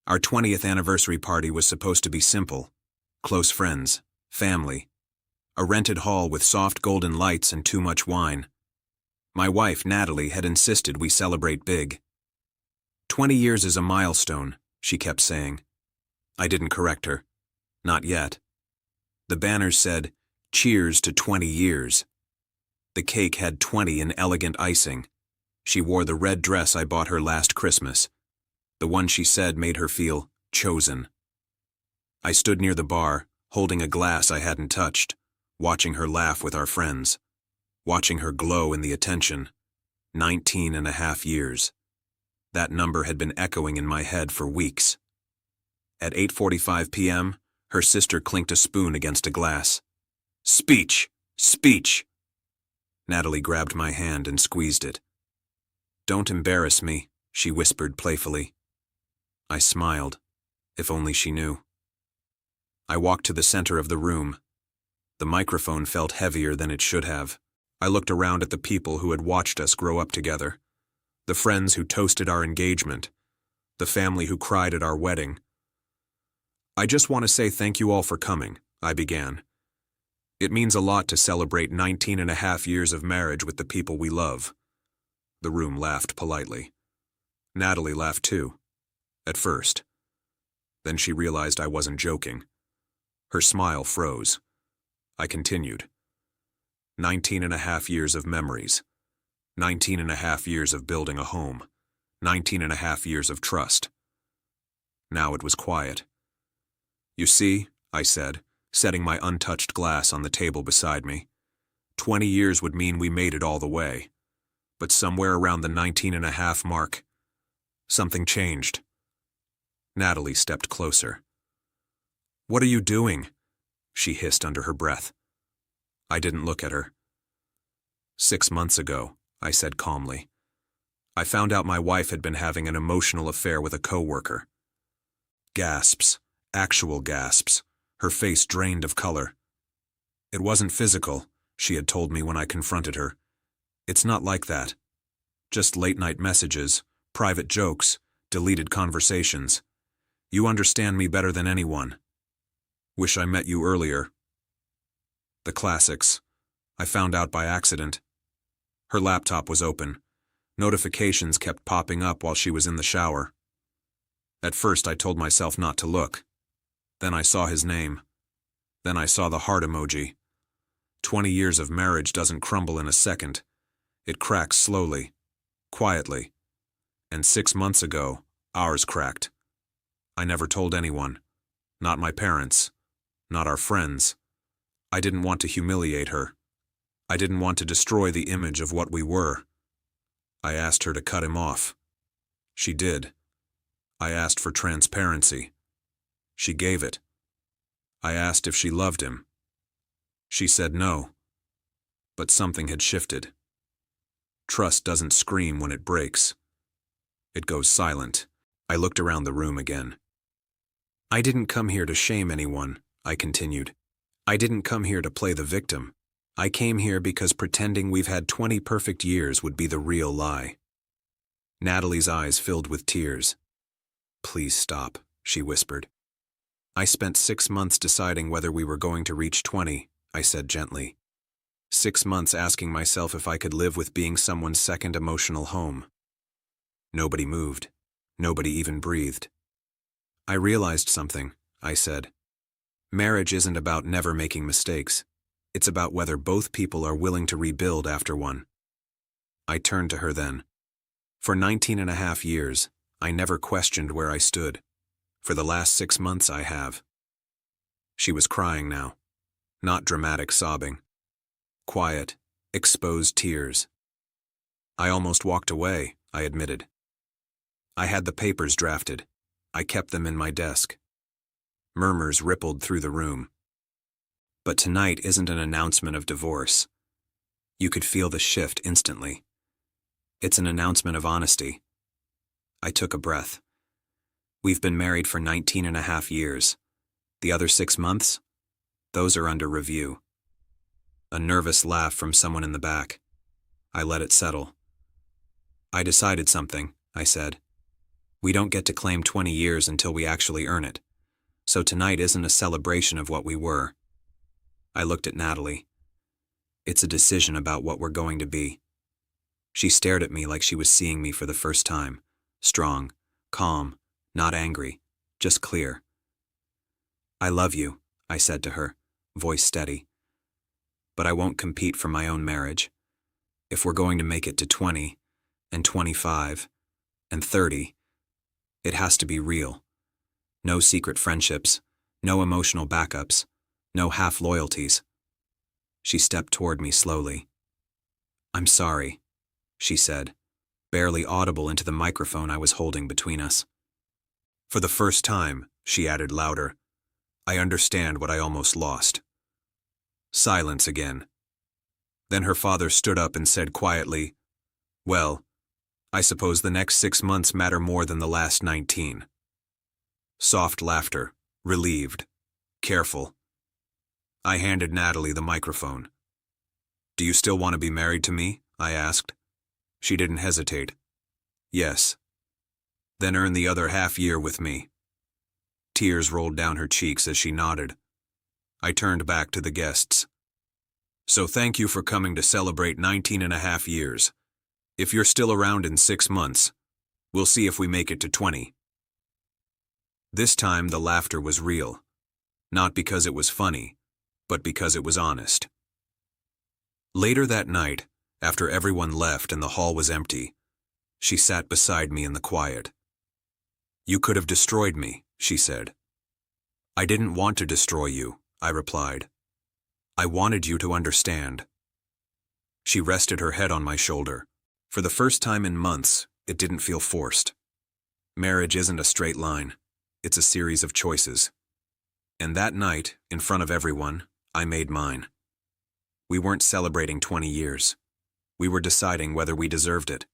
Our 20th anniversary party was supposed to be simple. Close friends, family. A rented hall with soft golden lights and too much wine. My wife, Natalie, had insisted we celebrate big. 20 years is a milestone, she kept saying. I didn't correct her. Not yet. The banners said, "Cheers to 20 years." The cake had 20 in elegant icing. She wore the red dress I bought her last Christmas. The one she said made her feel chosen. I stood near the bar, holding a glass I hadn't touched, watching her laugh with our friends, watching her glow in the attention. 19.5 years. That number had been echoing in my head for weeks. At 8:45 p.m., her sister clinked a spoon against a glass. "Speech! Speech!" Natalie grabbed my hand and squeezed it. "Don't embarrass me," she whispered playfully. I smiled, if only she knew. I walked to the center of the room. The microphone felt heavier than it should have. I looked around at the people who had watched us grow up together. The friends who toasted our engagement. The family who cried at our wedding. "I just want to say thank you all for coming," I began. "It means a lot to celebrate 19.5 years of marriage with the people we love." The room laughed politely. Natalie laughed too. At first. Then she realized I wasn't joking. Her smile froze. I continued. 19.5 years of memories. 19.5 years of building a home. 19.5 years of trust. Now it was quiet. "You see," I said, setting my untouched glass on the table beside me. 20 years would mean we made it all the way. But somewhere around the 19.5 mark, something changed. Natalie stepped closer. "What are you doing?" she hissed under her breath. I didn't look at her. 6 months ago, I said calmly, I found out my wife had been having an emotional affair with a coworker. Gasps, actual gasps, her face drained of color. "It wasn't physical," she had told me when I confronted her. "It's not like that. Just late-night messages, private jokes, deleted conversations. You understand me better than anyone. Wish I met you earlier." The classics. I found out by accident. Her laptop was open. Notifications kept popping up while she was in the shower. At first I told myself not to look. Then I saw his name. Then I saw the heart emoji. 20 years of marriage doesn't crumble in a second. It cracks slowly, quietly. And 6 months ago, ours cracked. I never told anyone. Not my parents. Not our friends. I didn't want to humiliate her. I didn't want to destroy the image of what we were. I asked her to cut him off. She did. I asked for transparency. She gave it. I asked if she loved him. She said no. But something had shifted. Trust doesn't scream when it breaks. It goes silent. I looked around the room again. "I didn't come here to shame anyone," I continued. "I didn't come here to play the victim. I came here because pretending we've had 20 perfect years would be the real lie." Natalie's eyes filled with tears. "Please stop," she whispered. "I spent 6 months deciding whether we were going to reach 20, I said gently. 6 months asking myself if I could live with being someone's second emotional home. Nobody moved. Nobody even breathed. I realized something, I said. Marriage isn't about never making mistakes. It's about whether both people are willing to rebuild after one. I turned to her then. For 19.5 years, I never questioned where I stood. For the last 6 months I have. She was crying now. Not dramatic sobbing. Quiet, exposed tears. I almost walked away, I admitted. I had the papers drafted. I kept them in my desk. Murmurs rippled through the room. But tonight isn't an announcement of divorce. You could feel the shift instantly. It's an announcement of honesty. I took a breath. We've been married for 19.5 years. The other 6 months? Those are under review. A nervous laugh from someone in the back. I let it settle. I decided something, I said. We don't get to claim 20 years until we actually earn it. So tonight isn't a celebration of what we were. I looked at Natalie. It's a decision about what we're going to be. She stared at me like she was seeing me for the first time. Strong, calm, not angry, just clear. I love you, I said to her, voice steady. But I won't compete for my own marriage. If we're going to make it to 20, and 25, and 30, it has to be real. No secret friendships, no emotional backups, no half-loyalties. She stepped toward me slowly. I'm sorry, she said, barely audible into the microphone I was holding between us. For the first time, she added louder, I understand what I almost lost. Silence again. Then her father stood up and said quietly, Well, I suppose the next 6 months matter more than the last 19. Soft laughter, relieved, careful. I handed Natalie the microphone. Do you still want to be married to me? I asked. She didn't hesitate. Yes. Then earn the other half year with me. Tears rolled down her cheeks as she nodded. I turned back to the guests. So thank you for coming to celebrate 19.5 years. If you're still around in 6 months, we'll see if we make it to 20. This time the laughter was real. Not because it was funny, but because it was honest. Later that night, after everyone left and the hall was empty, she sat beside me in the quiet. You could have destroyed me, she said. I didn't want to destroy you, I replied. I wanted you to understand. She rested her head on my shoulder. For the first time in months, it didn't feel forced. Marriage isn't a straight line. It's a series of choices. And that night, in front of everyone, I made mine. We weren't celebrating 20 years. We were deciding whether we deserved it.